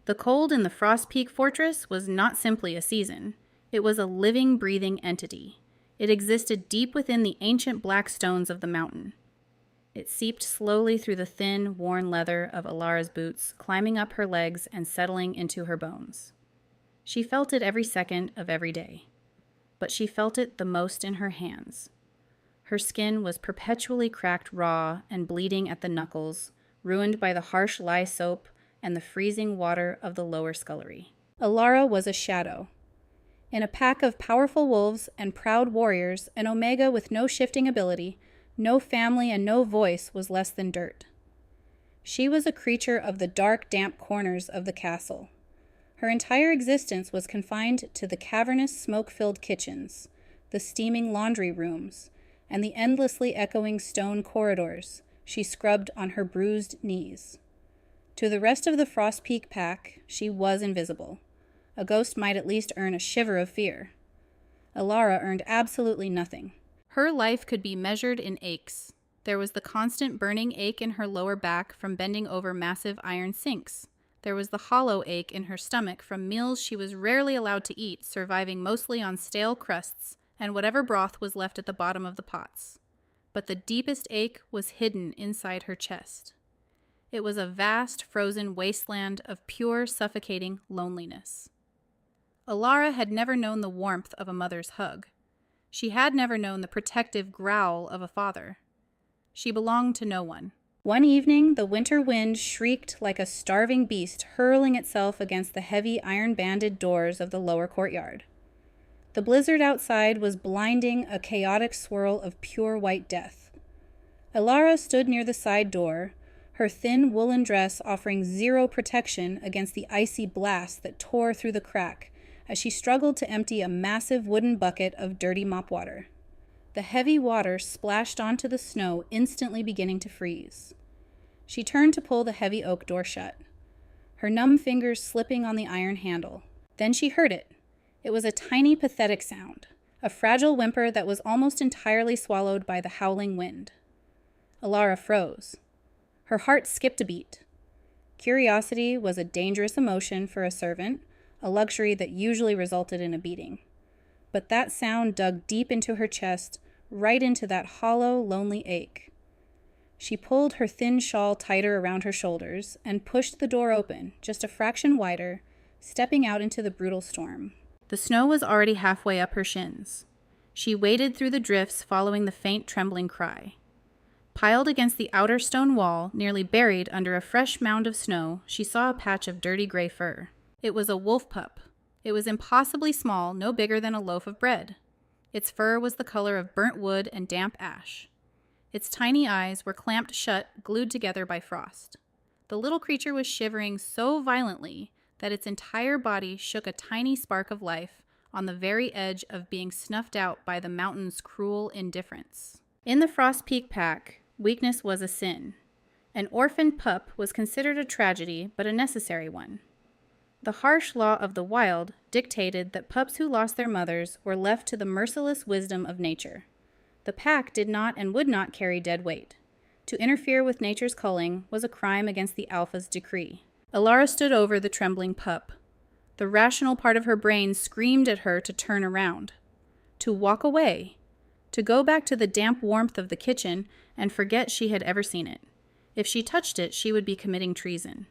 The cold in the Frost Peak Fortress was not simply a season. It was a living, breathing entity. It existed deep within the ancient black stones of the mountain. It seeped slowly through the thin, worn leather of Elara's boots, climbing up her legs and settling into her bones. She felt it every second of every day, but she felt it the most in her hands. Her skin was perpetually cracked raw and bleeding at the knuckles, ruined by the harsh lye soap and the freezing water of the lower scullery. Elara was a shadow. In a pack of powerful wolves and proud warriors, an omega with no shifting ability, no family and no voice was less than dirt. She was a creature of the dark, damp corners of the castle. Her entire existence was confined to the cavernous, smoke-filled kitchens, the steaming laundry rooms, and the endlessly echoing stone corridors she scrubbed on her bruised knees. To the rest of the Frost Peak pack, she was invisible. A ghost might at least earn a shiver of fear. Elara earned absolutely nothing. Her life could be measured in aches. There was the constant burning ache in her lower back from bending over massive iron sinks. There was the hollow ache in her stomach from meals she was rarely allowed to eat, surviving mostly on stale crusts and whatever broth was left at the bottom of the pots. But the deepest ache was hidden inside her chest. It was a vast, frozen wasteland of pure, suffocating loneliness. Elara had never known the warmth of a mother's hug. She had never known the protective growl of a father. She belonged to no one. One evening, the winter wind shrieked like a starving beast hurling itself against the heavy iron-banded doors of the lower courtyard. The blizzard outside was blinding, a chaotic swirl of pure white death. Elara stood near the side door, her thin woolen dress offering zero protection against the icy blast that tore through the crack as she struggled to empty a massive wooden bucket of dirty mop water. The heavy water splashed onto the snow, instantly beginning to freeze. She turned to pull the heavy oak door shut, her numb fingers slipping on the iron handle. Then she heard it. It was a tiny, pathetic sound, a fragile whimper that was almost entirely swallowed by the howling wind. Elara froze. Her heart skipped a beat. Curiosity was a dangerous emotion for a servant, a luxury that usually resulted in a beating. But that sound dug deep into her chest, right into that hollow, lonely ache. She pulled her thin shawl tighter around her shoulders and pushed the door open, just a fraction wider, stepping out into the brutal storm. The snow was already halfway up her shins. She waded through the drifts, following the faint, trembling cry. Piled against the outer stone wall, nearly buried under a fresh mound of snow, she saw a patch of dirty gray fur. It was a wolf pup. It was impossibly small, no bigger than a loaf of bread. Its fur was the color of burnt wood and damp ash. Its tiny eyes were clamped shut, glued together by frost. The little creature was shivering so violently that its entire body shook a tiny spark of life on the very edge of being snuffed out by the mountain's cruel indifference. In the Frost Peak pack, weakness was a sin. An orphaned pup was considered a tragedy, but a necessary one. The harsh law of the wild dictated that pups who lost their mothers were left to the merciless wisdom of nature. The pack did not and would not carry dead weight. To interfere with nature's culling was a crime against the alpha's decree. Elara stood over the trembling pup. The rational part of her brain screamed at her to turn around, to walk away, to go back to the damp warmth of the kitchen and forget she had ever seen it. If she touched it, she would be committing treason.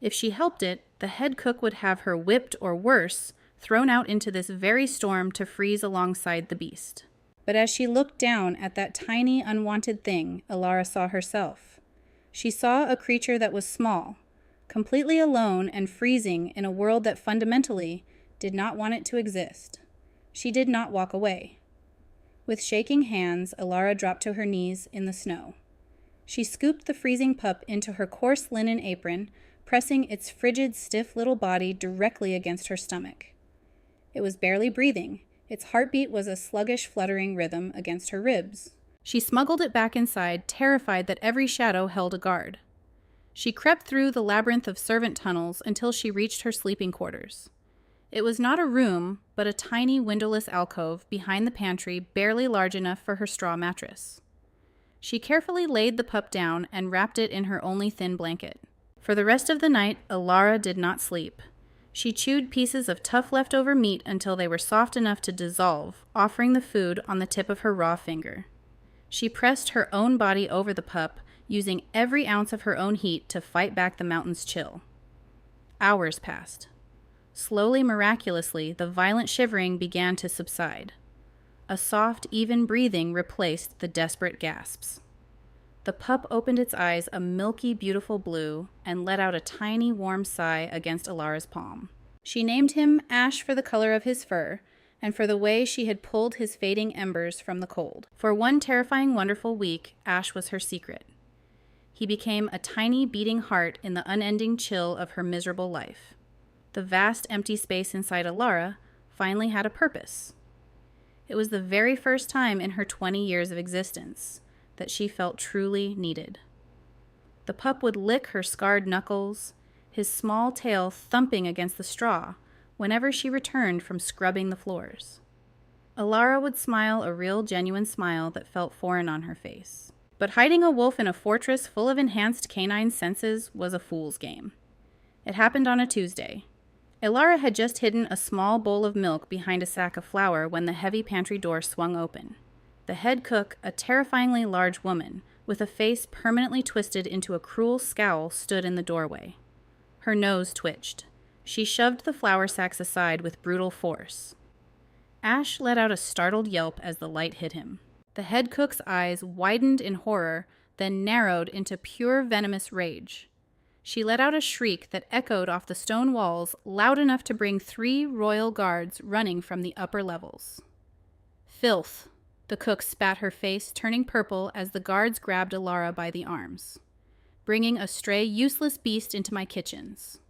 If she helped it, the head cook would have her whipped or worse, thrown out into this very storm to freeze alongside the beast. But as she looked down at that tiny, unwanted thing, Elara saw herself. She saw a creature that was small, completely alone and freezing in a world that fundamentally did not want it to exist. She did not walk away. With shaking hands, Elara dropped to her knees in the snow. She scooped the freezing pup into her coarse linen apron, pressing its frigid, stiff little body directly against her stomach. It was barely breathing. Its heartbeat was a sluggish, fluttering rhythm against her ribs. She smuggled it back inside, terrified that every shadow held a guard. She crept through the labyrinth of servant tunnels until she reached her sleeping quarters. It was not a room, but a tiny windowless alcove behind the pantry, barely large enough for her straw mattress. She carefully laid the pup down and wrapped it in her only thin blanket. For the rest of the night, Elara did not sleep. She chewed pieces of tough leftover meat until they were soft enough to dissolve, offering the food on the tip of her raw finger. She pressed her own body over the pup, using every ounce of her own heat to fight back the mountain's chill. Hours passed. Slowly, miraculously, the violent shivering began to subside. A soft, even breathing replaced the desperate gasps. The pup opened its eyes a milky, beautiful blue and let out a tiny, warm sigh against Elara's palm. She named him Ash for the color of his fur and for the way she had pulled his fading embers from the cold. For one terrifying, wonderful week, Ash was her secret. He became a tiny, beating heart in the unending chill of her miserable life. The vast, empty space inside Elara finally had a purpose. It was the very first time in her 20 years of existence that she felt truly needed. The pup would lick her scarred knuckles, his small tail thumping against the straw whenever she returned from scrubbing the floors. Elara would smile a real, genuine smile that felt foreign on her face. But hiding a wolf in a fortress full of enhanced canine senses was a fool's game. It happened on a Tuesday. Elara had just hidden a small bowl of milk behind a sack of flour when the heavy pantry door swung open. The head cook, a terrifyingly large woman, with a face permanently twisted into a cruel scowl, stood in the doorway. Her nose twitched. She shoved the flour sacks aside with brutal force. Ash let out a startled yelp as the light hit him. The head cook's eyes widened in horror, then narrowed into pure venomous rage. She let out a shriek that echoed off the stone walls loud enough to bring 3 royal guards running from the upper levels. Filth! The cook spat her face, turning purple as the guards grabbed Elara by the arms. Bringing a stray, useless beast into my kitchens.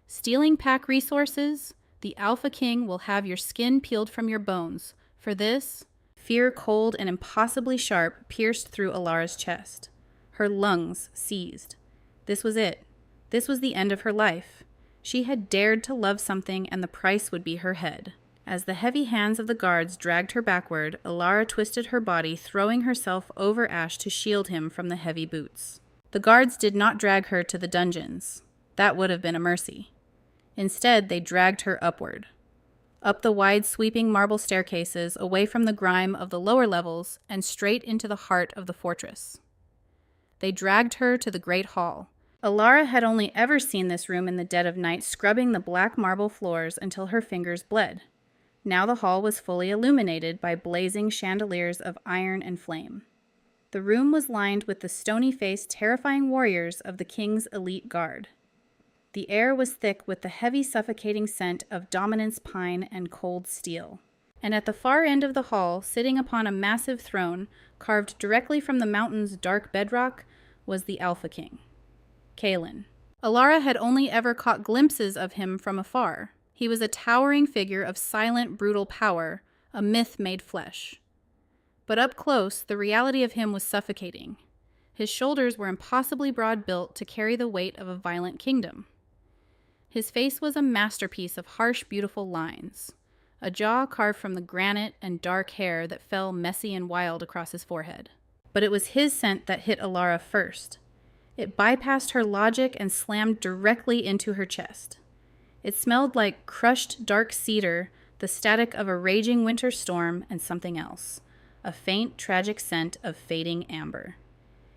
Stealing pack resources? The Alpha King will have your skin peeled from your bones. For this, fear cold and impossibly sharp pierced through Elara's chest. Her lungs seized. This was it. This was the end of her life. She had dared to love something, and the price would be her head. As the heavy hands of the guards dragged her backward, Elara twisted her body, throwing herself over Ash to shield him from the heavy boots. The guards did not drag her to the dungeons. That would have been a mercy. Instead, they dragged her upward. Up the wide, sweeping marble staircases, away from the grime of the lower levels, and straight into the heart of the fortress. They dragged her to the great hall. Elara had only ever seen this room in the dead of night, scrubbing the black marble floors until her fingers bled. Now the hall was fully illuminated by blazing chandeliers of iron and flame. The room was lined with the stony-faced, terrifying warriors of the king's elite guard. The air was thick with the heavy, suffocating scent of dominance pine and cold steel. And at the far end of the hall, sitting upon a massive throne, carved directly from the mountain's dark bedrock, was the Alpha King, Kaelen. Elara had only ever caught glimpses of him from afar. He was a towering figure of silent, brutal power, a myth made flesh. But up close, the reality of him was suffocating. His shoulders were impossibly broad-built to carry the weight of a violent kingdom. His face was a masterpiece of harsh, beautiful lines, a jaw carved from the granite and dark hair that fell messy and wild across his forehead. But it was his scent that hit Elara first. It bypassed her logic and slammed directly into her chest. It smelled like crushed dark cedar, the static of a raging winter storm, and something else, a faint, tragic scent of fading amber.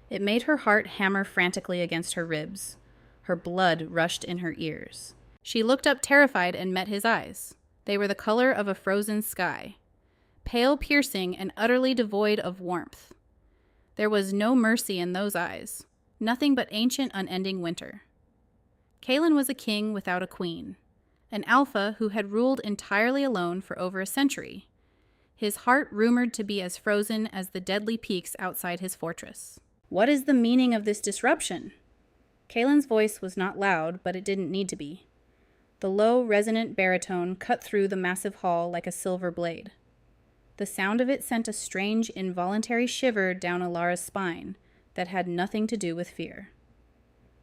It made her heart hammer frantically against her ribs. Her blood rushed in her ears. She looked up terrified and met his eyes. They were the color of a frozen sky, pale, piercing, and utterly devoid of warmth. There was no mercy in those eyes, nothing but ancient, unending winter. Kaelen was a king without a queen, an alpha who had ruled entirely alone for over a century, his heart rumored to be as frozen as the deadly peaks outside his fortress. What is the meaning of this disruption? Kaelen's voice was not loud, but it didn't need to be. The low, resonant baritone cut through the massive hall like a silver blade. The sound of it sent a strange, involuntary shiver down Elara's spine that had nothing to do with fear.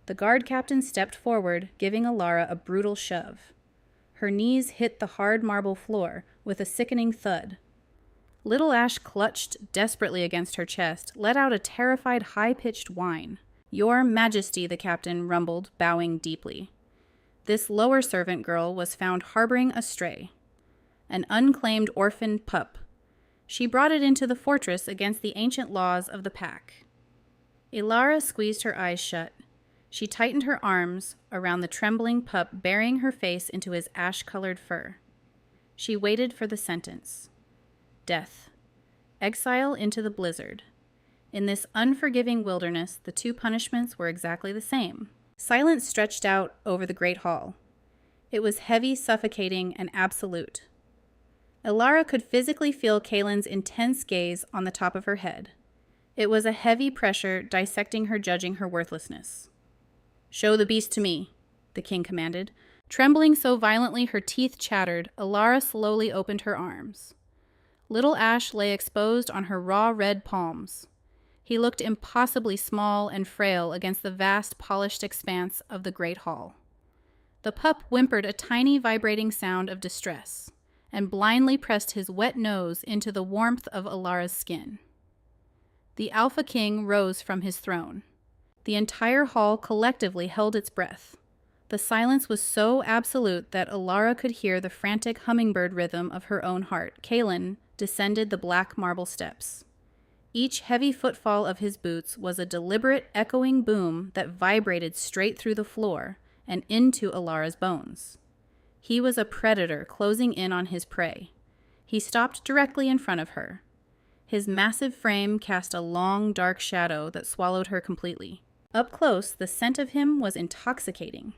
The guard captain stepped forward, giving Elara a brutal shove. Her knees hit the hard marble floor with a sickening thud. Little Ash clutched desperately against her chest, let out a terrified, high-pitched whine. "Your Majesty," the captain rumbled, bowing deeply. This lower servant girl was found harboring a stray, an unclaimed orphaned pup. She brought it into the fortress against the ancient laws of the pack. Elara squeezed her eyes shut. She tightened her arms around the trembling pup, burying her face into his ash-colored fur. She waited for the sentence. Death. Exile into the blizzard. In this unforgiving wilderness, the two punishments were exactly the same. Silence stretched out over the great hall. It was heavy, suffocating, and absolute. Elara could physically feel Kaelen's intense gaze on the top of her head. It was a heavy pressure dissecting her, judging her worthlessness. "Show the beast to me," the king commanded. Trembling so violently her teeth chattered, Elara slowly opened her arms. Little Ash lay exposed on her raw red palms. He looked impossibly small and frail against the vast, polished expanse of the great hall. The pup whimpered a tiny, vibrating sound of distress, and blindly pressed his wet nose into the warmth of Elara's skin. The Alpha King rose from his throne. The entire hall collectively held its breath. The silence was so absolute that Elara could hear the frantic hummingbird rhythm of her own heart. Kaelen descended the black marble steps. Each heavy footfall of his boots was a deliberate, echoing boom that vibrated straight through the floor and into Elara's bones. He was a predator closing in on his prey. He stopped directly in front of her. His massive frame cast a long, dark shadow that swallowed her completely. Up close, the scent of him was intoxicating.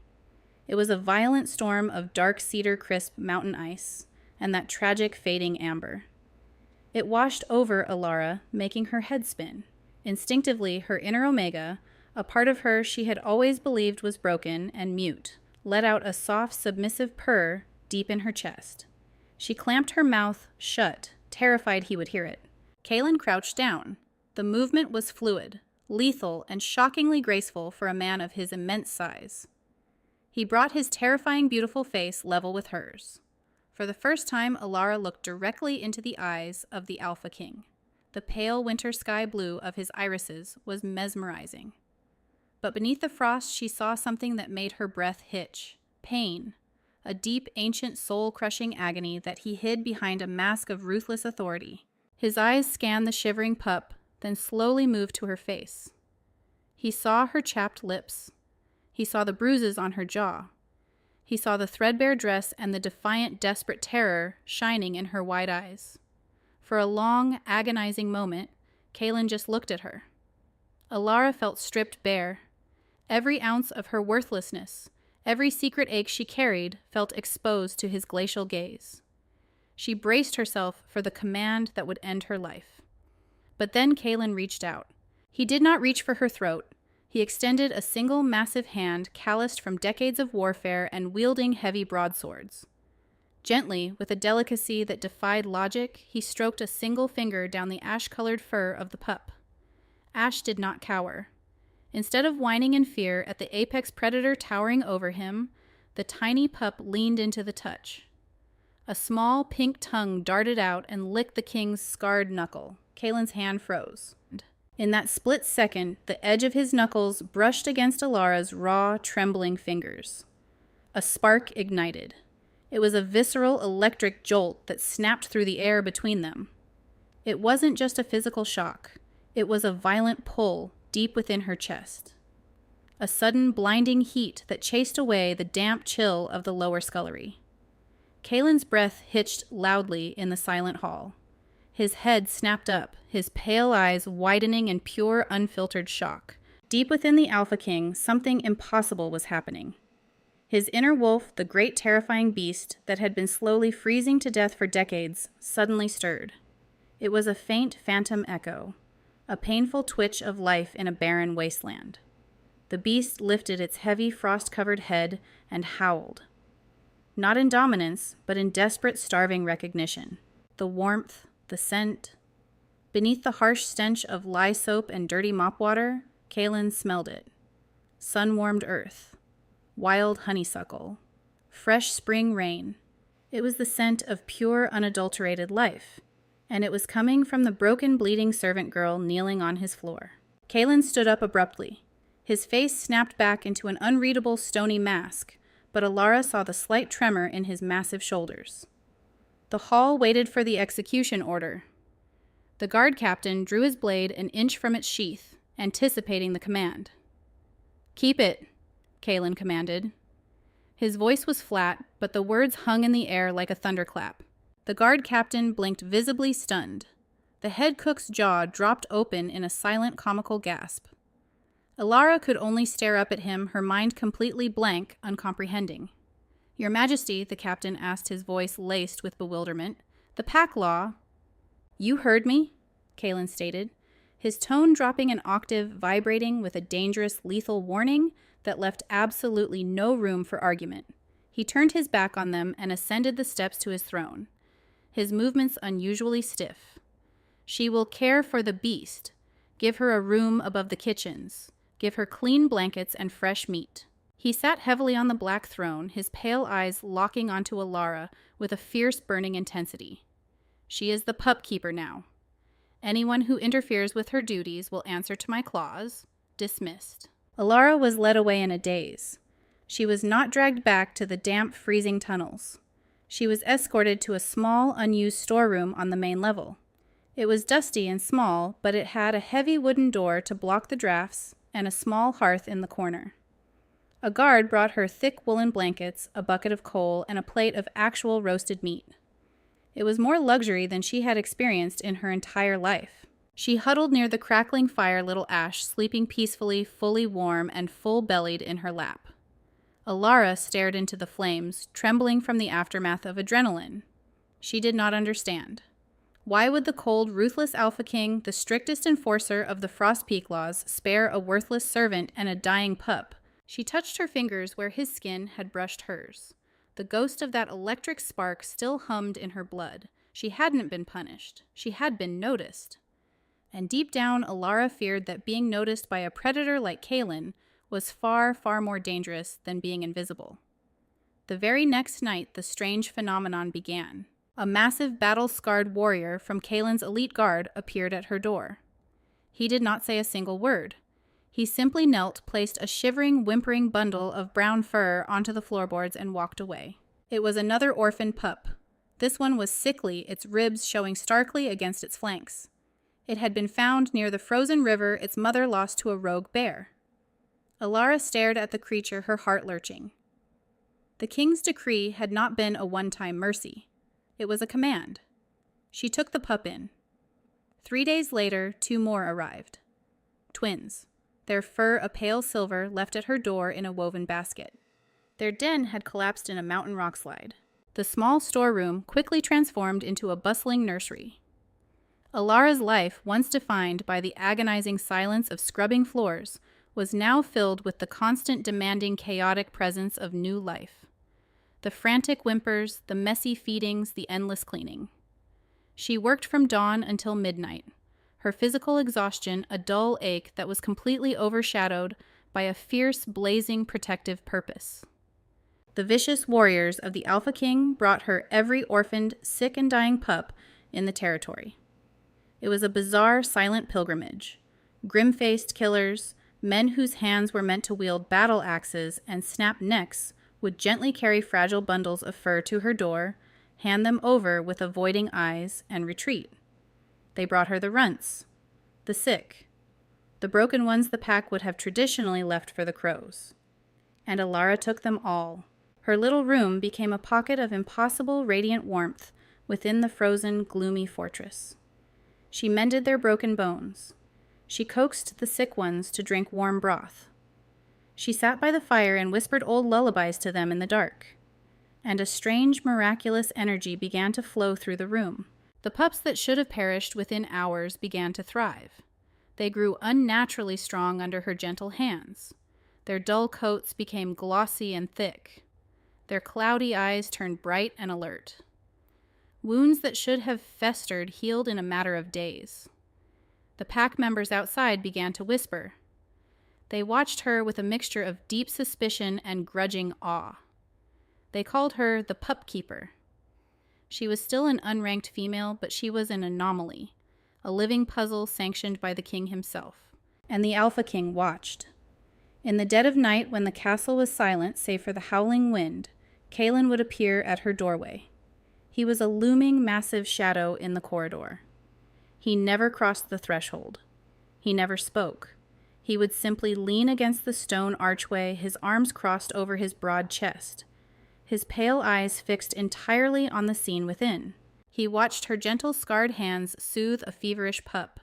It was a violent storm of dark cedar crisp mountain ice and that tragic fading amber. It washed over Elara, making her head spin. Instinctively, her inner Omega, a part of her she had always believed was broken and mute, let out a soft, submissive purr deep in her chest. She clamped her mouth shut, terrified he would hear it. Kaelen crouched down. The movement was fluid, lethal, and shockingly graceful for a man of his immense size. He brought his terrifying, beautiful face level with hers. For the first time, Elara looked directly into the eyes of the Alpha King. The pale winter sky blue of his irises was mesmerizing. But beneath the frost, she saw something that made her breath hitch. Pain. A deep, ancient, soul-crushing agony that he hid behind a mask of ruthless authority. His eyes scanned the shivering pup, then slowly moved to her face. He saw her chapped lips. He saw the bruises on her jaw. He saw the threadbare dress and the defiant, desperate terror shining in her wide eyes. For a long, agonizing moment, Kaelen just looked at her. Elara felt stripped bare. Every ounce of her worthlessness, every secret ache she carried, felt exposed to his glacial gaze. She braced herself for the command that would end her life. But then Kaelen reached out. He did not reach for her throat. He extended a single massive hand, calloused from decades of warfare and wielding heavy broadswords. Gently, with a delicacy that defied logic, he stroked a single finger down the ash-colored fur of the pup. Ash did not cower. Instead of whining in fear at the apex predator towering over him, the tiny pup leaned into the touch. A small pink tongue darted out and licked the king's scarred knuckle. Kaelen's hand froze. In that split second, the edge of his knuckles brushed against Elara's raw, trembling fingers. A spark ignited. It was a visceral, electric jolt that snapped through the air between them. It wasn't just a physical shock. It was a violent pull deep within her chest. A sudden, blinding heat that chased away the damp chill of the lower scullery. Kaelen's breath hitched loudly in the silent hall. His head snapped up, his pale eyes widening in pure, unfiltered shock. Deep within the Alpha King, something impossible was happening. His inner wolf, the great terrifying beast that had been slowly freezing to death for decades, suddenly stirred. It was a faint phantom echo, a painful twitch of life in a barren wasteland. The beast lifted its heavy, frost-covered head and howled. Not in dominance, but in desperate, starving recognition. The warmth, the scent. Beneath the harsh stench of lye soap and dirty mop water, Kaelen smelled it. Sun-warmed earth. Wild honeysuckle. Fresh spring rain. It was the scent of pure, unadulterated life, and it was coming from the broken, bleeding servant girl kneeling on his floor. Kaelen stood up abruptly. His face snapped back into an unreadable stony mask, but Elara saw the slight tremor in his massive shoulders. The hall waited for the execution order. The guard captain drew his blade an inch from its sheath, anticipating the command. "Keep it," Kaelen commanded. His voice was flat, but the words hung in the air like a thunderclap. The guard captain blinked visibly stunned. The head cook's jaw dropped open in a silent comical gasp. Elara could only stare up at him, her mind completely blank, uncomprehending. "Your Majesty," the captain asked, his voice laced with bewilderment, "the pack law—" "You heard me," Kaelen stated, his tone dropping an octave, vibrating with a dangerous, lethal warning that left absolutely no room for argument. He turned his back on them and ascended the steps to his throne, his movements unusually stiff. "She will care for the beast. Give her a room above the kitchens. Give her clean blankets and fresh meat." He sat heavily on the black throne, his pale eyes locking onto Elara with a fierce, burning intensity. "She is the Pupkeeper now. Anyone who interferes with her duties will answer to my claws. Dismissed." Elara was led away in a daze. She was not dragged back to the damp, freezing tunnels. She was escorted to a small, unused storeroom on the main level. It was dusty and small, but it had a heavy wooden door to block the drafts and a small hearth in the corner. A guard brought her thick woolen blankets, a bucket of coal, and a plate of actual roasted meat. It was more luxury than she had experienced in her entire life. She huddled near the crackling fire, little Ash, sleeping peacefully, fully warm, and full-bellied in her lap. Elara stared into the flames, trembling from the aftermath of adrenaline. She did not understand. Why would the cold, ruthless Alpha King, the strictest enforcer of the Frost Peak laws, spare a worthless servant and a dying pup? She touched her fingers where his skin had brushed hers. The ghost of that electric spark still hummed in her blood. She hadn't been punished. She had been noticed. And deep down, Elara feared that being noticed by a predator like Kaelen was far, far more dangerous than being invisible. The very next night, the strange phenomenon began. A massive battle-scarred warrior from Kaelen's elite guard appeared at her door. He did not say a single word. He simply knelt, placed a shivering, whimpering bundle of brown fur onto the floorboards, and walked away. It was another orphaned pup. This one was sickly, its ribs showing starkly against its flanks. It had been found near the frozen river its mother lost to a rogue bear. Elara stared at the creature, her heart lurching. The king's decree had not been a one-time mercy. It was a command. She took the pup in. 3 days later, 2 more arrived. Twins, their fur a pale silver, left at her door in a woven basket. Their den had collapsed in a mountain rock slide. The small storeroom quickly transformed into a bustling nursery. Elara's life, once defined by the agonizing silence of scrubbing floors, was now filled with the constant, demanding, chaotic presence of new life. The frantic whimpers, the messy feedings, the endless cleaning. She worked from dawn until midnight, her physical exhaustion a dull ache that was completely overshadowed by a fierce, blazing, protective purpose. The vicious warriors of the Alpha King brought her every orphaned, sick and dying pup in the territory. It was a bizarre, silent pilgrimage. Grim-faced killers, men whose hands were meant to wield battle axes and snap necks, would gently carry fragile bundles of fur to her door, hand them over with avoiding eyes, and retreat. They brought her the runts, the sick, the broken ones the pack would have traditionally left for the crows. And Elara took them all. Her little room became a pocket of impossible radiant warmth within the frozen, gloomy fortress. She mended their broken bones. She coaxed the sick ones to drink warm broth. She sat by the fire and whispered old lullabies to them in the dark. And a strange, miraculous energy began to flow through the room. The pups that should have perished within hours began to thrive. They grew unnaturally strong under her gentle hands. Their dull coats became glossy and thick. Their cloudy eyes turned bright and alert. Wounds that should have festered healed in a matter of days. The pack members outside began to whisper. They watched her with a mixture of deep suspicion and grudging awe. They called her the Pupkeeper. She was still an unranked female, but she was an anomaly, a living puzzle sanctioned by the king himself. And the Alpha King watched. In the dead of night, when the castle was silent save for the howling wind, Kaelen would appear at her doorway. He was a looming, massive shadow in the corridor. He never crossed the threshold. He never spoke. He would simply lean against the stone archway, his arms crossed over his broad chest, his pale eyes fixed entirely on the scene within. He watched her gentle, scarred hands soothe a feverish pup.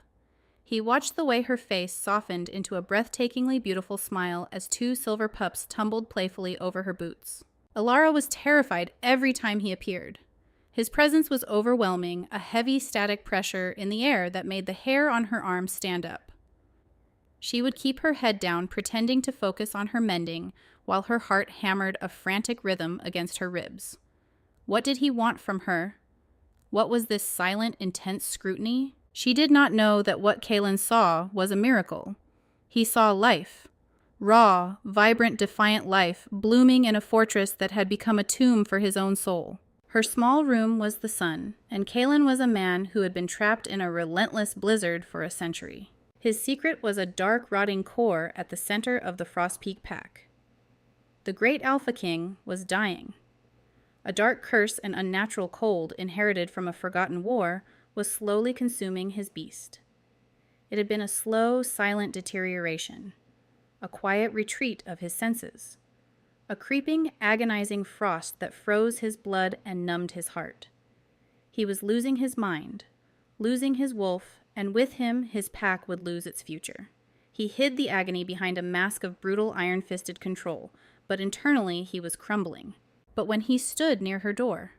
He watched the way her face softened into a breathtakingly beautiful smile as two silver pups tumbled playfully over her boots. Elara was terrified every time he appeared. His presence was overwhelming, a heavy static pressure in the air that made the hair on her arms stand up. She would keep her head down, pretending to focus on her mending, while her heart hammered a frantic rhythm against her ribs. What did he want from her? What was this silent, intense scrutiny? She did not know that what Kaelen saw was a miracle. He saw life. Raw, vibrant, defiant life, blooming in a fortress that had become a tomb for his own soul. Her small room was the sun, and Kaelen was a man who had been trapped in a relentless blizzard for a century. His secret was a dark, rotting core at the center of the Frost Peak pack. The great Alpha King was dying. A dark curse and unnatural cold, inherited from a forgotten war, was slowly consuming his beast. It had been a slow, silent deterioration, a quiet retreat of his senses, a creeping, agonizing frost that froze his blood and numbed his heart. He was losing his mind, losing his wolf, and with him his pack would lose its future. He hid the agony behind a mask of brutal, iron-fisted control, but internally he was crumbling. But when he stood near her door,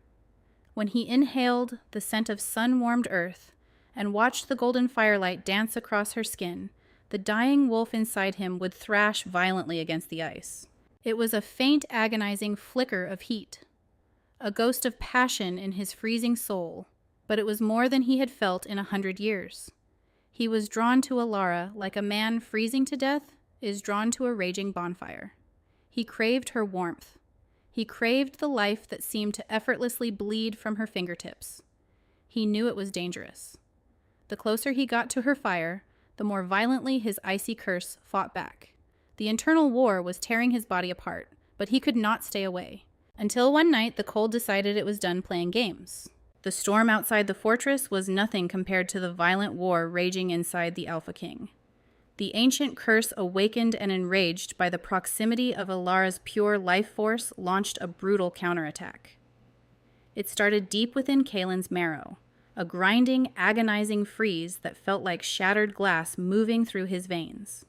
when he inhaled the scent of sun-warmed earth and watched the golden firelight dance across her skin, the dying wolf inside him would thrash violently against the ice. It was a faint, agonizing flicker of heat, a ghost of passion in his freezing soul, but it was more than he had felt in 100 years. He was drawn to Elara like a man freezing to death is drawn to a raging bonfire. He craved her warmth. He craved the life that seemed to effortlessly bleed from her fingertips. He knew it was dangerous. The closer he got to her fire, the more violently his icy curse fought back. The internal war was tearing his body apart, but he could not stay away. Until one night, the cold decided it was done playing games. The storm outside the fortress was nothing compared to the violent war raging inside the Alpha King. The ancient curse, awakened and enraged by the proximity of Elara's pure life force, launched a brutal counterattack. It started deep within Kaelen's marrow, a grinding, agonizing freeze that felt like shattered glass moving through his veins.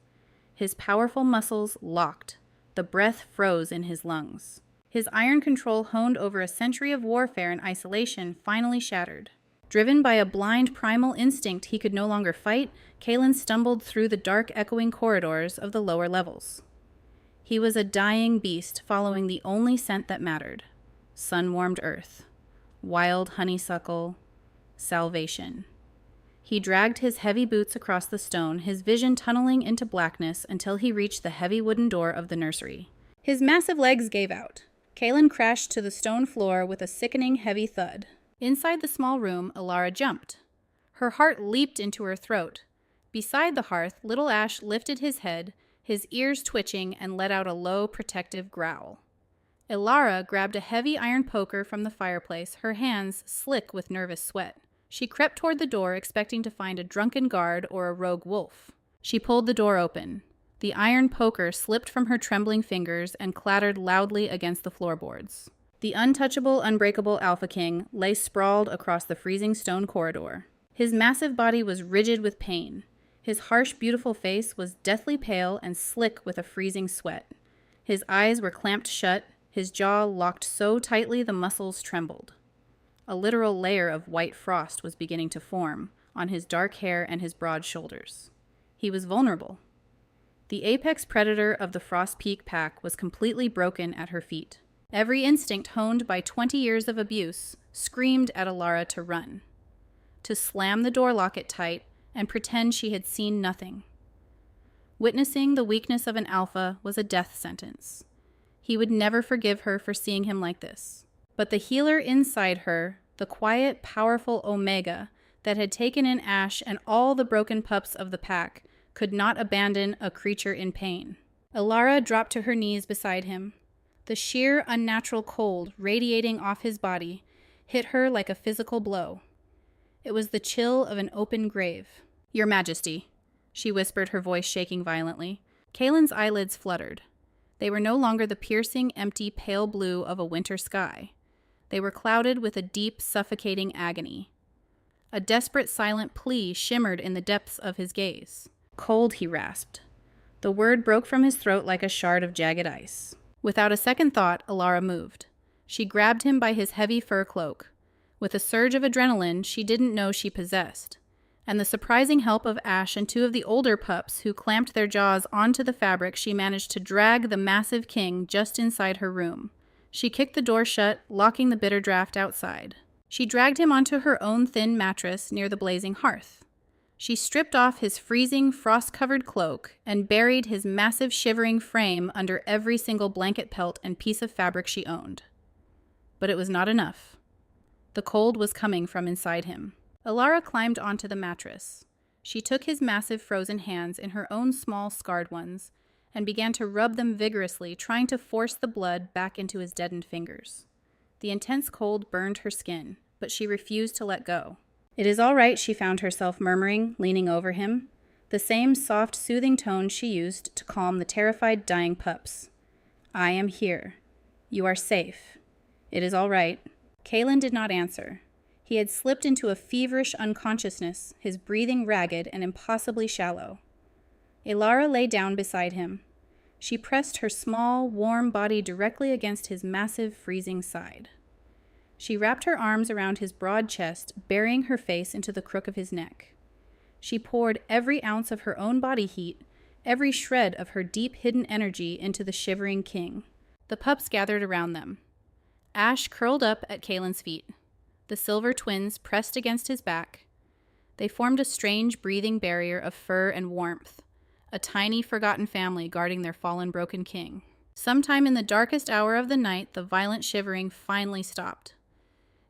His powerful muscles locked. The breath froze in his lungs. His iron control, honed over a century of warfare and isolation, finally shattered. Driven by a blind primal instinct he could no longer fight, Kaelen stumbled through the dark, echoing corridors of the lower levels. He was a dying beast following the only scent that mattered: sun-warmed earth, wild honeysuckle, salvation. He dragged his heavy boots across the stone, his vision tunneling into blackness until he reached the heavy wooden door of the nursery. His massive legs gave out. Kaelen crashed to the stone floor with a sickening, heavy thud. Inside the small room, Elara jumped. Her heart leaped into her throat. Beside the hearth, little Ash lifted his head, his ears twitching, and let out a low, protective growl. Elara grabbed a heavy iron poker from the fireplace, her hands slick with nervous sweat. She crept toward the door, expecting to find a drunken guard or a rogue wolf. She pulled the door open. The iron poker slipped from her trembling fingers and clattered loudly against the floorboards. The untouchable, unbreakable Alpha King lay sprawled across the freezing stone corridor. His massive body was rigid with pain. His harsh, beautiful face was deathly pale and slick with a freezing sweat. His eyes were clamped shut, his jaw locked so tightly the muscles trembled. A literal layer of white frost was beginning to form on his dark hair and his broad shoulders. He was vulnerable. The apex predator of the Frost Peak pack was completely broken at her feet. Every instinct honed by 20 years of abuse screamed at Elara to run, to slam the door locket tight and pretend she had seen nothing. Witnessing the weakness of an alpha was a death sentence. He would never forgive her for seeing him like this. But the healer inside her, the quiet, powerful Omega that had taken in Ash and all the broken pups of the pack, could not abandon a creature in pain. Elara dropped to her knees beside him. The sheer, unnatural cold radiating off his body hit her like a physical blow. It was the chill of an open grave. "Your Majesty," she whispered, her voice shaking violently. Kaelen's eyelids fluttered. They were no longer the piercing, empty, pale blue of a winter sky. They were clouded with a deep, suffocating agony. A desperate, silent plea shimmered in the depths of his gaze. "Cold," he rasped. The word broke from his throat like a shard of jagged ice. Without a second thought, Elara moved. She grabbed him by his heavy fur cloak. With a surge of adrenaline she didn't know she possessed, and the surprising help of Ash and two of the older pups who clamped their jaws onto the fabric, she managed to drag the massive king just inside her room. She kicked the door shut, locking the bitter draft outside. She dragged him onto her own thin mattress near the blazing hearth. She stripped off his freezing, frost-covered cloak and buried his massive, shivering frame under every single blanket pelt and piece of fabric she owned. But it was not enough. The cold was coming from inside him. Elara climbed onto the mattress. She took his massive frozen hands in her own small, scarred ones and began to rub them vigorously, trying to force the blood back into his deadened fingers. The intense cold burned her skin, but she refused to let go. "It is all right," she found herself murmuring, leaning over him, the same soft, soothing tone she used to calm the terrified, dying pups. "I am here. You are safe. It is all right." Kaelen did not answer. He had slipped into a feverish unconsciousness, his breathing ragged and impossibly shallow. Elara lay down beside him. She pressed her small, warm body directly against his massive, freezing side. She wrapped her arms around his broad chest, burying her face into the crook of his neck. She poured every ounce of her own body heat, every shred of her deep hidden energy into the shivering king. The pups gathered around them. Ash curled up at Kaelen's feet. The silver twins pressed against his back. They formed a strange breathing barrier of fur and warmth, a tiny forgotten family guarding their fallen broken king. Sometime in the darkest hour of the night, the violent shivering finally stopped.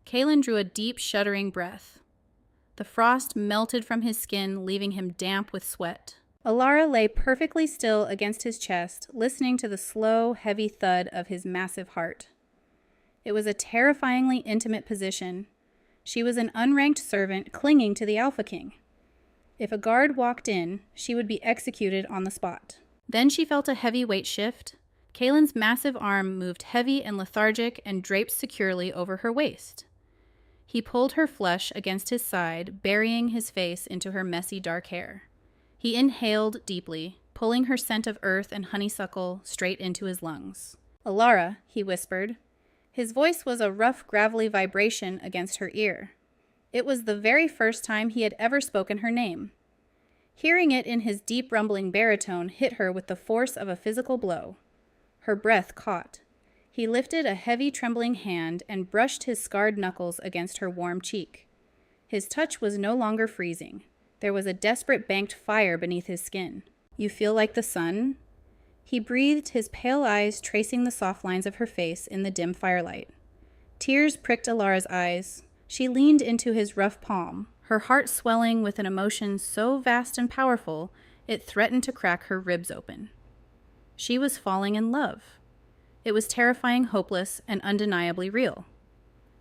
Kaelen drew a deep, shuddering breath. The frost melted from his skin, leaving him damp with sweat. Elara lay perfectly still against his chest, listening to the slow, heavy thud of his massive heart. It was a terrifyingly intimate position. She was an unranked servant clinging to the Alpha King. If a guard walked in, she would be executed on the spot. Then she felt a heavy weight shift. Kaelen's massive arm moved heavy and lethargic and draped securely over her waist. He pulled her flush against his side, burying his face into her messy dark hair. He inhaled deeply, pulling her scent of earth and honeysuckle straight into his lungs. "Elara," he whispered. His voice was a rough, gravelly vibration against her ear. It was the very first time he had ever spoken her name. Hearing it in his deep, rumbling baritone hit her with the force of a physical blow. Her breath caught. He lifted a heavy, trembling hand and brushed his scarred knuckles against her warm cheek. His touch was no longer freezing. There was a desperate banked fire beneath his skin. "You feel like the sun?" He breathed, his pale eyes tracing the soft lines of her face in the dim firelight. Tears pricked Elara's eyes. She leaned into his rough palm, her heart swelling with an emotion so vast and powerful it threatened to crack her ribs open. She was falling in love. It was terrifying, hopeless, and undeniably real.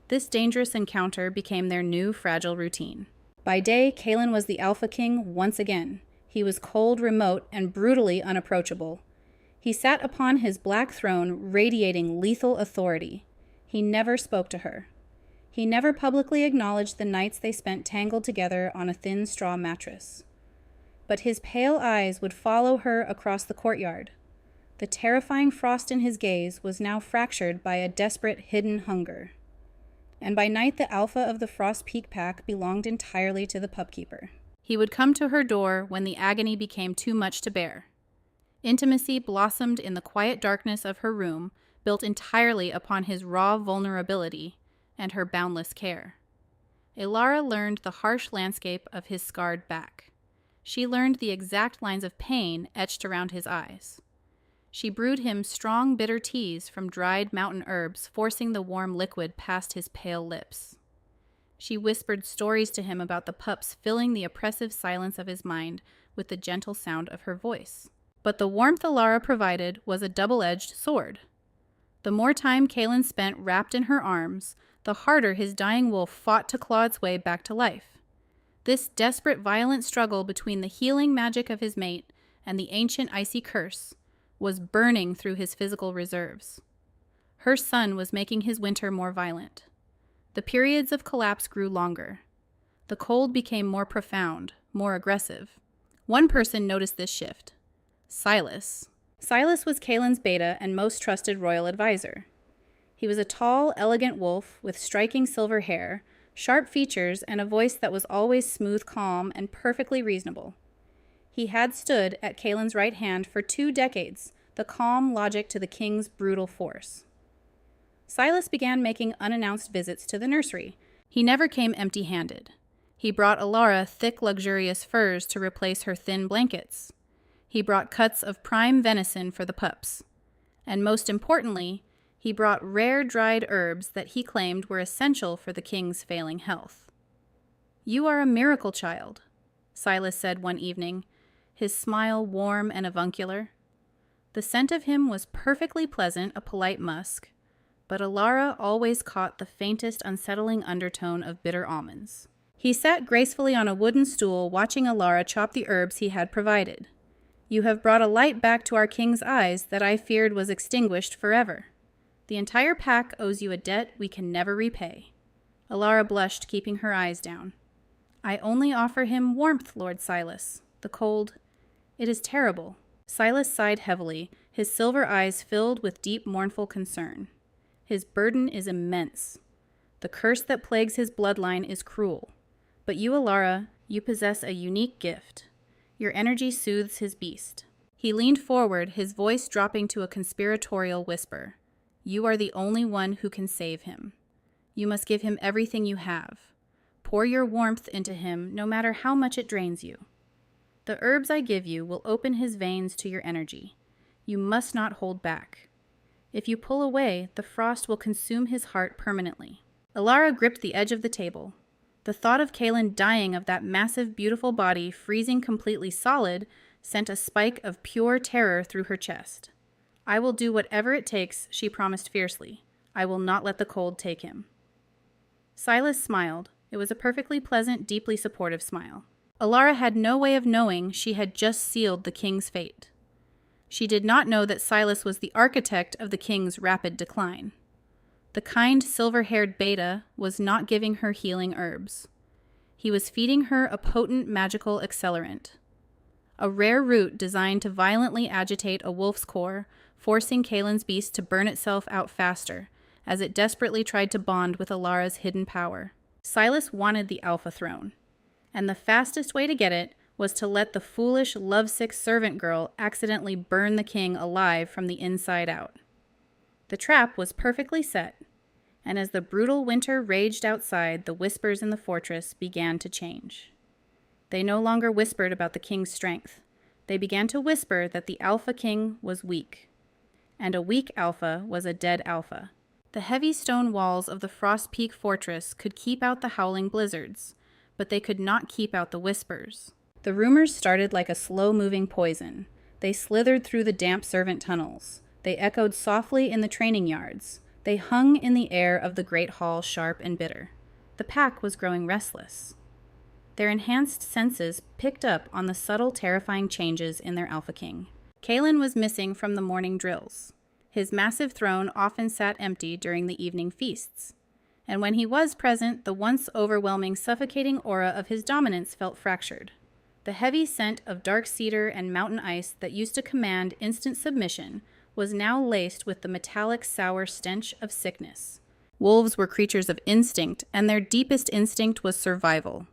This dangerous encounter became their new, fragile routine. By day, Kaelen was the Alpha King once again. He was cold, remote, and brutally unapproachable. He sat upon his black throne, radiating lethal authority. He never spoke to her. He never publicly acknowledged the nights they spent tangled together on a thin straw mattress. But his pale eyes would follow her across the courtyard. The terrifying frost in his gaze was now fractured by a desperate, hidden hunger. And by night, the alpha of the Frost Peak pack belonged entirely to the Pupkeeper. He would come to her door when the agony became too much to bear. Intimacy blossomed in the quiet darkness of her room, built entirely upon his raw vulnerability and her boundless care. Elara learned the harsh landscape of his scarred back. She learned the exact lines of pain etched around his eyes. She brewed him strong, bitter teas from dried mountain herbs, forcing the warm liquid past his pale lips. She whispered stories to him about the pups, filling the oppressive silence of his mind with the gentle sound of her voice. But the warmth Elara provided was a double-edged sword. The more time Kaelen spent wrapped in her arms, the harder his dying wolf fought to claw its way back to life. This desperate, violent struggle between the healing magic of his mate and the ancient icy curse was burning through his physical reserves. Her sun was making his winter more violent. The periods of collapse grew longer. The cold became more profound, more aggressive. One person noticed this shift. Silas. Silas was Kaelen's beta and most trusted royal advisor. He was a tall, elegant wolf with striking silver hair, sharp features, and a voice that was always smooth, calm, and perfectly reasonable. He had stood at Kaelen's right hand for 2 decades, the calm logic to the king's brutal force. Silas began making unannounced visits to the nursery. He never came empty-handed. He brought Elara thick, luxurious furs to replace her thin blankets. He brought cuts of prime venison for the pups. And most importantly, he brought rare dried herbs that he claimed were essential for the king's failing health. "You are a miracle child," Silas said one evening, his smile warm and avuncular. The scent of him was perfectly pleasant, a polite musk, but Elara always caught the faintest unsettling undertone of bitter almonds. He sat gracefully on a wooden stool watching Elara chop the herbs he had provided. "You have brought a light back to our king's eyes that I feared was extinguished forever. The entire pack owes you a debt we can never repay." Elara blushed, keeping her eyes down. "I only offer him warmth, Lord Silas. The cold, it is terrible." Silas sighed heavily, his silver eyes filled with deep, mournful concern. "His burden is immense. The curse that plagues his bloodline is cruel. But you, Elara, you possess a unique gift. Your energy soothes his beast." He leaned forward, his voice dropping to a conspiratorial whisper. "You are the only one who can save him. You must give him everything you have. Pour your warmth into him, no matter how much it drains you. The herbs I give you will open his veins to your energy. You must not hold back. If you pull away, the frost will consume his heart permanently." Elara gripped the edge of the table. The thought of Kaelen dying of that massive, beautiful body freezing completely solid sent a spike of pure terror through her chest. "I will do whatever it takes," she promised fiercely. "I will not let the cold take him." Silas smiled. It was a perfectly pleasant, deeply supportive smile. Elara had no way of knowing she had just sealed the king's fate. She did not know that Silas was the architect of the king's rapid decline. The kind, silver-haired beta was not giving her healing herbs. He was feeding her a potent magical accelerant. A rare root designed to violently agitate a wolf's core, forcing Kaelen's beast to burn itself out faster, as it desperately tried to bond with Elara's hidden power. Silas wanted the Alpha Throne, and the fastest way to get it was to let the foolish, lovesick servant girl accidentally burn the king alive from the inside out. The trap was perfectly set, and as the brutal winter raged outside, the whispers in the fortress began to change. They no longer whispered about the king's strength. They began to whisper that the Alpha King was weak, and a weak Alpha was a dead Alpha. The heavy stone walls of the Frost Peak fortress could keep out the howling blizzards, but they could not keep out the whispers. The rumors started like a slow-moving poison. They slithered through the damp servant tunnels. They echoed softly in the training yards. They hung in the air of the great hall, sharp and bitter. The pack was growing restless. Their enhanced senses picked up on the subtle, terrifying changes in their Alpha King. Kaelen was missing from the morning drills. His massive throne often sat empty during the evening feasts. And when he was present, the once overwhelming, suffocating aura of his dominance felt fractured. The heavy scent of dark cedar and mountain ice that used to command instant submission was now laced with the metallic, sour stench of sickness. Wolves were creatures of instinct, and their deepest instinct was survival.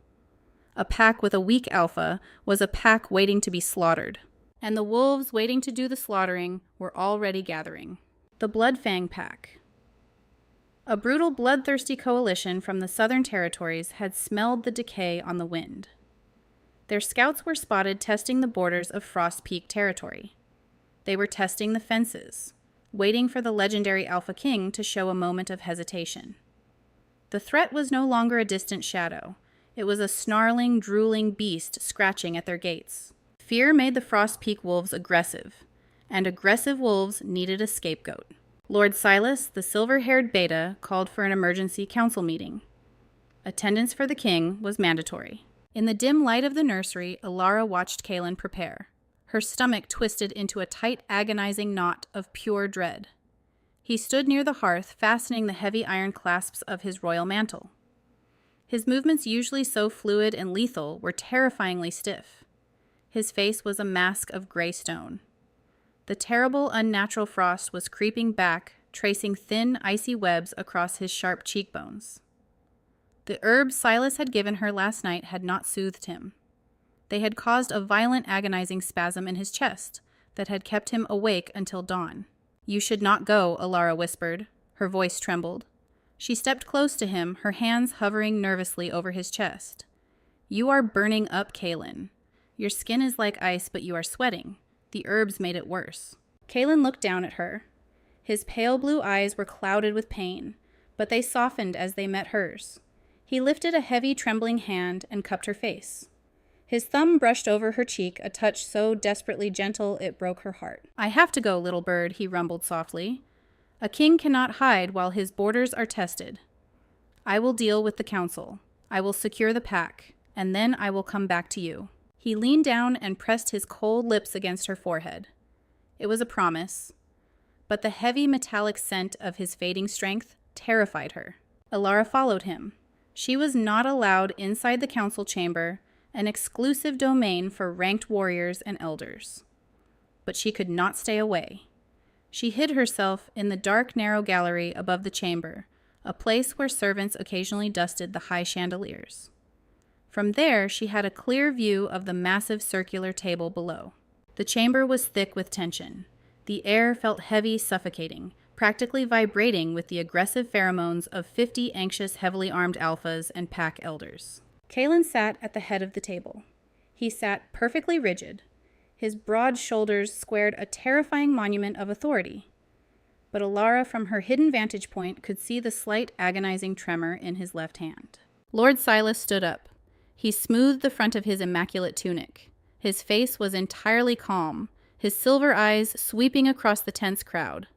A pack with a weak alpha was a pack waiting to be slaughtered, and the wolves waiting to do the slaughtering were already gathering. The Bloodfang Pack. A brutal, bloodthirsty coalition from the southern territories had smelled the decay on the wind. Their scouts were spotted testing the borders of Frost Peak territory. They were testing the fences, waiting for the legendary Alpha King to show a moment of hesitation. The threat was no longer a distant shadow. It was a snarling, drooling beast scratching at their gates. Fear made the Frost Peak wolves aggressive, and aggressive wolves needed a scapegoat. Lord Silas, the silver-haired beta, called for an emergency council meeting. Attendance for the king was mandatory. In the dim light of the nursery, Elara watched Kaelen prepare. Her stomach twisted into a tight, agonizing knot of pure dread. He stood near the hearth, fastening the heavy iron clasps of his royal mantle. His movements, usually so fluid and lethal, were terrifyingly stiff. His face was a mask of gray stone. The terrible, unnatural frost was creeping back, tracing thin, icy webs across his sharp cheekbones. The herbs Silas had given her last night had not soothed him. They had caused a violent, agonizing spasm in his chest that had kept him awake until dawn. "You should not go," Elara whispered. Her voice trembled. She stepped close to him, her hands hovering nervously over his chest. "You are burning up, Kaelen. Your skin is like ice, but you are sweating. The herbs made it worse." Kaelen looked down at her. His pale blue eyes were clouded with pain, but they softened as they met hers. He lifted a heavy, trembling hand and cupped her face. His thumb brushed over her cheek, a touch so desperately gentle it broke her heart. "I have to go, little bird," he rumbled softly. "A king cannot hide while his borders are tested. I will deal with the council. I will secure the pack, and then I will come back to you." He leaned down and pressed his cold lips against her forehead. It was a promise, but the heavy metallic scent of his fading strength terrified her. Elara followed him. She was not allowed inside the council chamber, an exclusive domain for ranked warriors and elders. But she could not stay away. She hid herself in the dark, narrow gallery above the chamber, a place where servants occasionally dusted the high chandeliers. From there, she had a clear view of the massive circular table below. The chamber was thick with tension. The air felt heavy, suffocating, practically vibrating with the aggressive pheromones of 50 anxious, heavily armed alphas and pack elders. Kaelen sat at the head of the table. He sat perfectly rigid. His broad shoulders squared a terrifying monument of authority. But Elara, from her hidden vantage point, could see the slight, agonizing tremor in his left hand. Lord Silas stood up. He smoothed the front of his immaculate tunic. His face was entirely calm, his silver eyes sweeping across the tense crowd.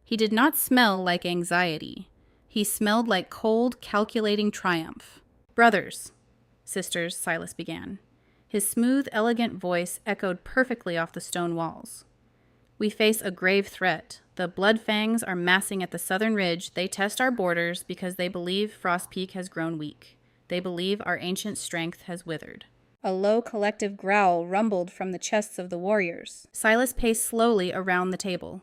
He did not smell like anxiety. He smelled like cold, calculating triumph. "Brothers, sisters," Silas began. His smooth, elegant voice echoed perfectly off the stone walls. "We face a grave threat. The Blood Fangs are massing at the southern ridge. They test our borders because they believe Frost Peak has grown weak. They believe our ancient strength has withered." A low collective growl rumbled from the chests of the warriors. Silas paced slowly around the table.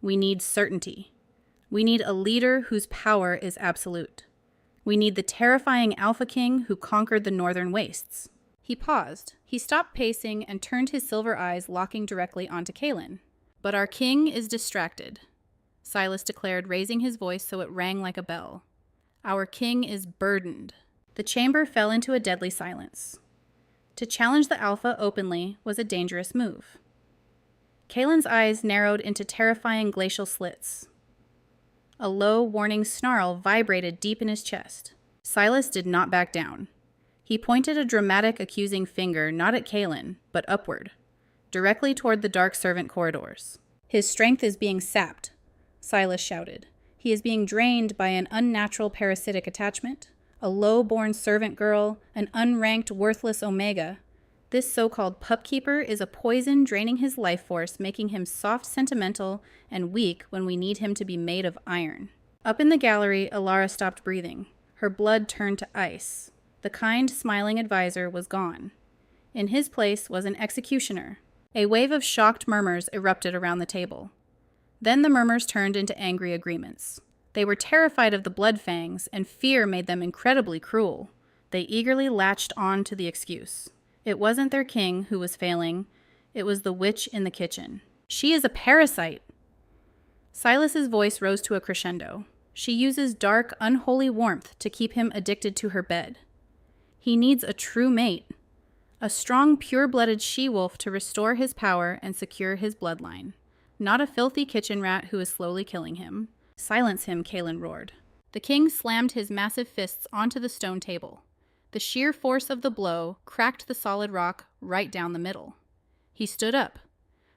"We need certainty. We need a leader whose power is absolute. We need the terrifying Alpha King who conquered the northern wastes." He paused. He stopped pacing and turned his silver eyes locking directly onto Kaelen. "But our king is distracted," Silas declared, raising his voice so it rang like a bell. "Our king is burdened." The chamber fell into a deadly silence. To challenge the Alpha openly was a dangerous move. Kaelen's eyes narrowed into terrifying glacial slits. A low, warning snarl vibrated deep in his chest. Silas did not back down. He pointed a dramatic, accusing finger not at Kaelen, but upward, directly toward the dark servant corridors. "His strength is being sapped," Silas shouted. "He is being drained by an unnatural parasitic attachment, a low-born servant girl, an unranked, worthless Omega. This so-called Pupkeeper is a poison draining his life force, making him soft, sentimental, and weak when we need him to be made of iron." Up in the gallery, Elara stopped breathing. Her blood turned to ice. The kind, smiling advisor was gone. In his place was an executioner. A wave of shocked murmurs erupted around the table. Then the murmurs turned into angry agreements. They were terrified of the Blood Fangs, and fear made them incredibly cruel. They eagerly latched on to the excuse. It wasn't their king who was failing. It was the witch in the kitchen. "She is a parasite." Silas's voice rose to a crescendo. "She uses dark, unholy warmth to keep him addicted to her bed. He needs a true mate, a strong, pure-blooded she-wolf to restore his power and secure his bloodline, not a filthy kitchen rat who is slowly killing him." "Silence him," Kaelen roared. The king slammed his massive fists onto the stone table. The sheer force of the blow cracked the solid rock right down the middle. He stood up.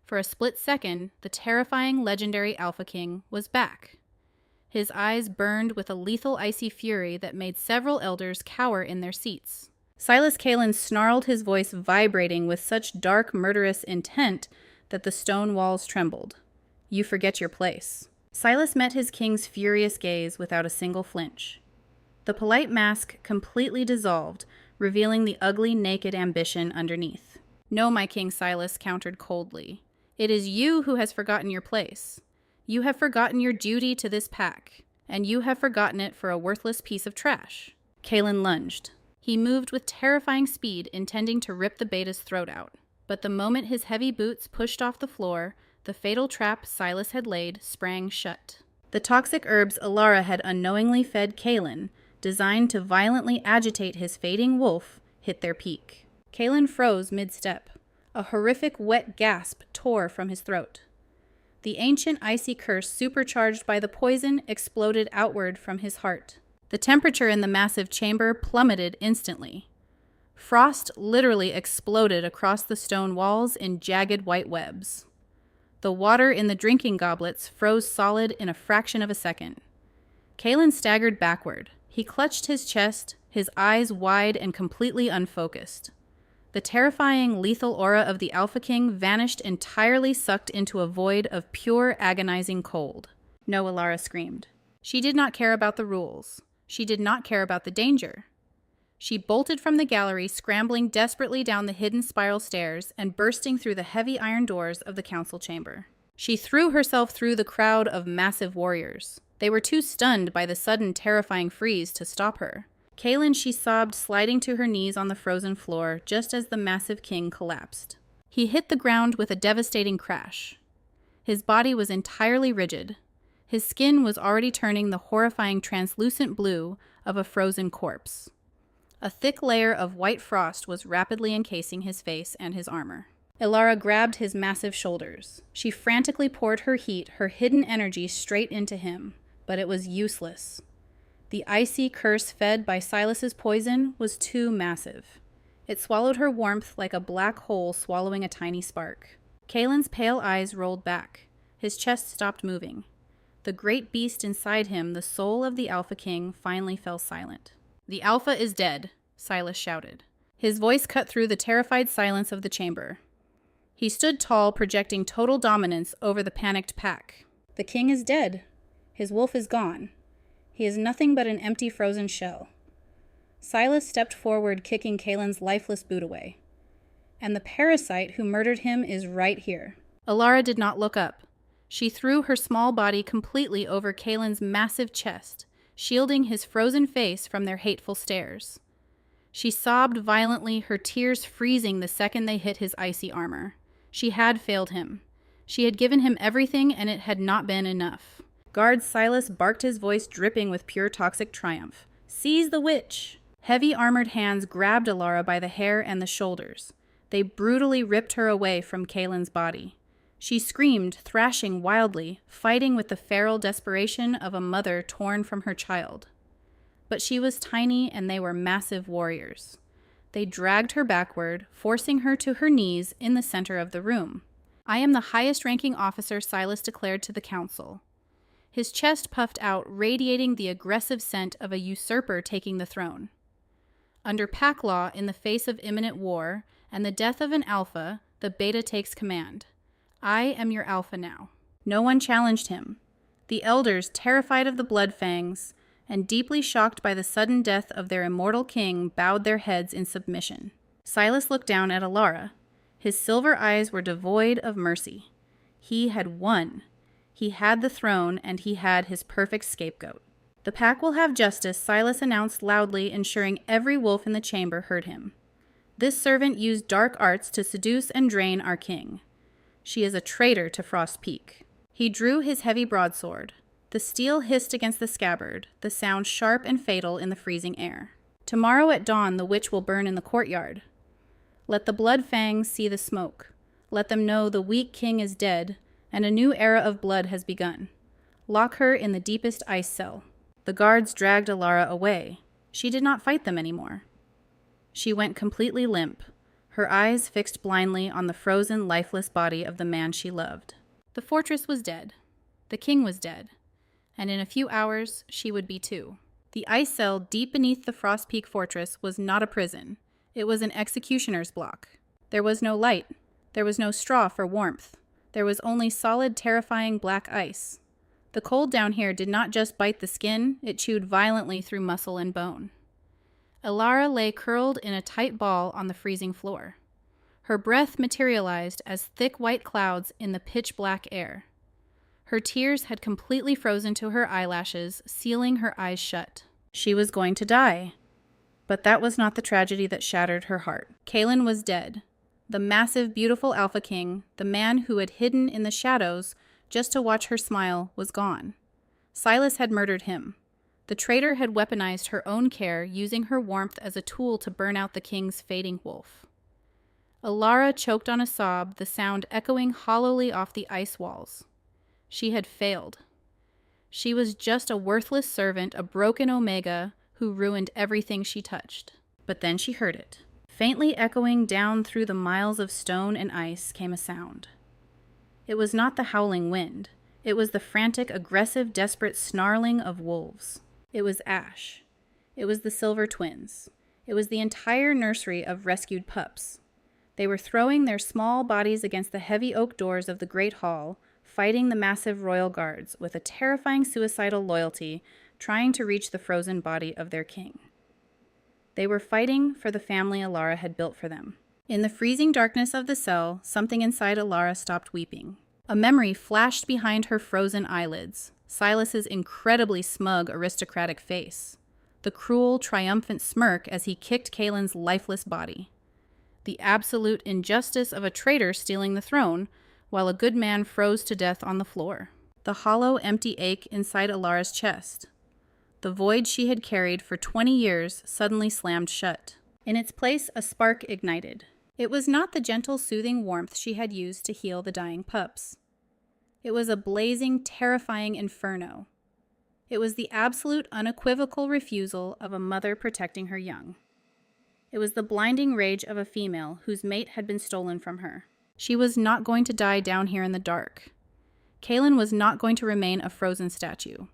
For a split second, the terrifying legendary Alpha King was back. His eyes burned with a lethal icy fury that made several elders cower in their seats. Silas Kaelen snarled, his voice vibrating with such dark, murderous intent that the stone walls trembled. "You forget your place." Silas met his king's furious gaze without a single flinch. The polite mask completely dissolved, revealing the ugly, naked ambition underneath. "No, my king," Silas countered coldly. "It is you who has forgotten your place. You have forgotten your duty to this pack, and you have forgotten it for a worthless piece of trash." Kaelen lunged. He moved with terrifying speed, intending to rip the beta's throat out. But the moment his heavy boots pushed off the floor, the fatal trap Silas had laid sprang shut. The toxic herbs Elara had unknowingly fed Kaelen, designed to violently agitate his fading wolf, hit their peak. Kaelen froze mid-step. A horrific wet gasp tore from his throat. The ancient icy curse, supercharged by the poison, exploded outward from his heart. The temperature in the massive chamber plummeted instantly. Frost literally exploded across the stone walls in jagged white webs. The water in the drinking goblets froze solid in a fraction of a second. Kaelen staggered backward. He clutched his chest, his eyes wide and completely unfocused. The terrifying, lethal aura of the Alpha King vanished entirely, sucked into a void of pure, agonizing cold. "No," Elara screamed. She did not care about the rules. She did not care about the danger. She bolted from the gallery, scrambling desperately down the hidden spiral stairs and bursting through the heavy iron doors of the council chamber. She threw herself through the crowd of massive warriors. They were too stunned by the sudden, terrifying freeze to stop her. Kaelen, she sobbed, sliding to her knees on the frozen floor just as the massive king collapsed. He hit the ground with a devastating crash. His body was entirely rigid. His skin was already turning the horrifying translucent blue of a frozen corpse. A thick layer of white frost was rapidly encasing his face and his armor. Elara grabbed his massive shoulders. She frantically poured her heat, her hidden energy, straight into him, but it was useless. The icy curse fed by Silas's poison was too massive. It swallowed her warmth like a black hole swallowing a tiny spark. Kaelen's pale eyes rolled back. His chest stopped moving. The great beast inside him, the soul of the Alpha King, finally fell silent. "The Alpha is dead," Silas shouted. His voice cut through the terrified silence of the chamber. He stood tall, projecting total dominance over the panicked pack. "The king is dead. His wolf is gone. He is nothing but an empty frozen shell." Silas stepped forward, kicking Kaelen's lifeless boot away. "And the parasite who murdered him is right here." Elara did not look up. She threw her small body completely over Kaelen's massive chest, shielding his frozen face from their hateful stares. She sobbed violently, her tears freezing the second they hit his icy armor. She had failed him. She had given him everything, and it had not been enough. Guard Silas barked, his voice dripping with pure toxic triumph. "Seize the witch!" Heavy armored hands grabbed Elara by the hair and the shoulders. They brutally ripped her away from Kaelen's body. She screamed, thrashing wildly, fighting with the feral desperation of a mother torn from her child. But she was tiny, and they were massive warriors. They dragged her backward, forcing her to her knees in the center of the room. "I am the highest-ranking officer," Silas declared to the council. His chest puffed out, radiating the aggressive scent of a usurper taking the throne. Under pack law, in the face of imminent war and the death of an alpha, the beta takes command. I am your alpha now. No one challenged him. The elders, terrified of the blood fangs and deeply shocked by the sudden death of their immortal king, bowed their heads in submission. Silas looked down at Elara. His silver eyes were devoid of mercy. He had won. He had the throne, and he had his perfect scapegoat. "The pack will have justice," Silas announced loudly, ensuring every wolf in the chamber heard him. "This servant used dark arts to seduce and drain our king. She is a traitor to Frost Peak." He drew his heavy broadsword. The steel hissed against the scabbard, the sound sharp and fatal in the freezing air. "Tomorrow at dawn the witch will burn in the courtyard. Let the blood fangs see the smoke. Let them know the weak king is dead, and a new era of blood has begun. Lock her in the deepest ice cell." The guards dragged Elara away. She did not fight them anymore. She went completely limp, her eyes fixed blindly on the frozen, lifeless body of the man she loved. The fortress was dead. The king was dead. And in a few hours, she would be too. The ice cell deep beneath the Frost Peak fortress was not a prison. It was an executioner's block. There was no light. There was no straw for warmth. There was only solid, terrifying black ice. The cold down here did not just bite the skin, it chewed violently through muscle and bone. Elara lay curled in a tight ball on the freezing floor. Her breath materialized as thick white clouds in the pitch-black air. Her tears had completely frozen to her eyelashes, sealing her eyes shut. She was going to die. But that was not the tragedy that shattered her heart. Kaelen was dead. The massive, beautiful Alpha King, the man who had hidden in the shadows just to watch her smile, was gone. Silas had murdered him. The traitor had weaponized her own care, using her warmth as a tool to burn out the king's fading wolf. Elara choked on a sob, the sound echoing hollowly off the ice walls. She had failed. She was just a worthless servant, a broken Omega who ruined everything she touched. But then she heard it. Faintly echoing down through the miles of stone and ice came a sound. It was not the howling wind. It was the frantic, aggressive, desperate snarling of wolves. It was Ash. It was the Silver Twins. It was the entire nursery of rescued pups. They were throwing their small bodies against the heavy oak doors of the Great Hall, fighting the massive royal guards with a terrifying suicidal loyalty, trying to reach the frozen body of their king. They were fighting for the family Elara had built for them. In the freezing darkness of the cell, something inside Elara stopped weeping. A memory flashed behind her frozen eyelids. Silas's incredibly smug, aristocratic face. The cruel, triumphant smirk as he kicked Kaelen's lifeless body. The absolute injustice of a traitor stealing the throne, while a good man froze to death on the floor. The hollow, empty ache inside Elara's chest. The void she had carried for 20 years suddenly slammed shut. In its place, a spark ignited. It was not the gentle, soothing warmth she had used to heal the dying pups. It was a blazing, terrifying inferno. It was the absolute, unequivocal refusal of a mother protecting her young. It was the blinding rage of a female whose mate had been stolen from her. She was not going to die down here in the dark. Kaelen was not going to remain a frozen statue.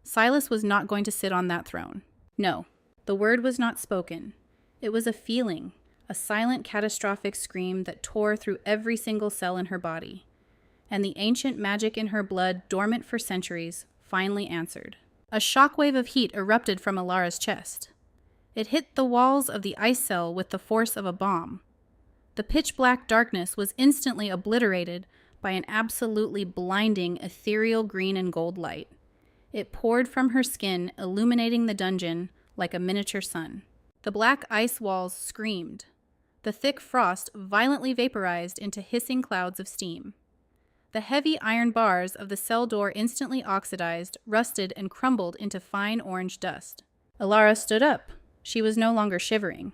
Silas was not going to sit on that throne. No, the word was not spoken. It was a feeling, a silent, catastrophic scream that tore through every single cell in her body. And the ancient magic in her blood, dormant for centuries, finally answered. A shockwave of heat erupted from Elara's chest. It hit the walls of the ice cell with the force of a bomb. The pitch-black darkness was instantly obliterated by an absolutely blinding, ethereal green and gold light. It poured from her skin, illuminating the dungeon like a miniature sun. The black ice walls screamed. The thick frost violently vaporized into hissing clouds of steam. The heavy iron bars of the cell door instantly oxidized, rusted, and crumbled into fine orange dust. Elara stood up. She was no longer shivering.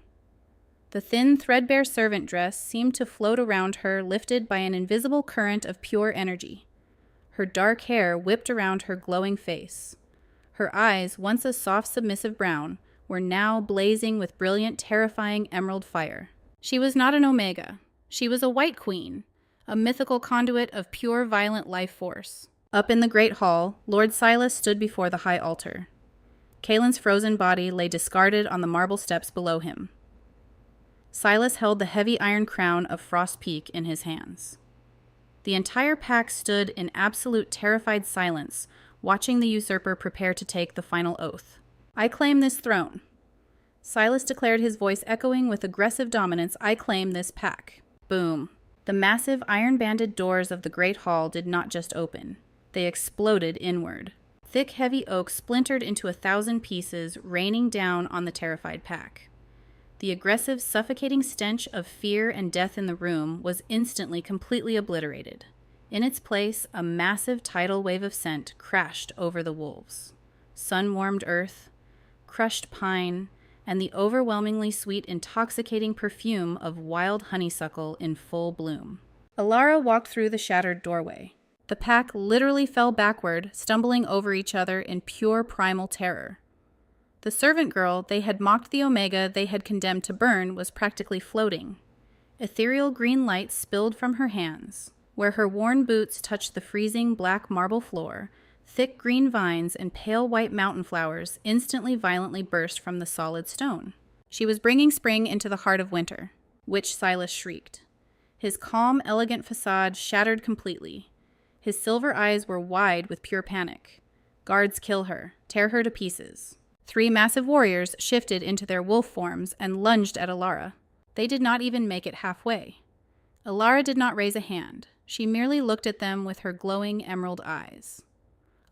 The thin, threadbare servant dress seemed to float around her, lifted by an invisible current of pure energy. Her dark hair whipped around her glowing face. Her eyes, once a soft, submissive brown, were now blazing with brilliant, terrifying emerald fire. She was not an Omega. She was a White Queen, a mythical conduit of pure, violent life force. Up in the Great Hall, Lord Silas stood before the high altar. Kaelen's frozen body lay discarded on the marble steps below him. Silas held the heavy iron crown of Frost Peak in his hands. The entire pack stood in absolute terrified silence, watching the usurper prepare to take the final oath. "I claim this throne." Silas declared, his voice echoing with aggressive dominance. "I claim this pack." Boom. The massive iron-banded doors of the Great Hall did not just open. They exploded inward. Thick, heavy oak splintered into 1,000 pieces, raining down on the terrified pack. The aggressive, suffocating stench of fear and death in the room was instantly completely obliterated. In its place, a massive tidal wave of scent crashed over the wolves. Sun-warmed earth, crushed pine, and the overwhelmingly sweet, intoxicating perfume of wild honeysuckle in full bloom. Elara walked through the shattered doorway. The pack literally fell backward, stumbling over each other in pure primal terror. The The servant girl they had mocked the Omega they had condemned to burn was practically floating. Ethereal green light spilled from her hands. Where her worn boots touched the freezing black marble floor, thick green vines and pale white mountain flowers instantly violently burst from the solid stone. She was bringing spring into the heart of winter, which Silas shrieked. His calm, elegant facade shattered completely. His silver eyes were wide with pure panic. Guards kill her, tear her to pieces. 3 massive warriors shifted into their wolf forms and lunged at Elara. They did not even make it halfway. Elara did not raise a hand. She merely looked at them with her glowing emerald eyes.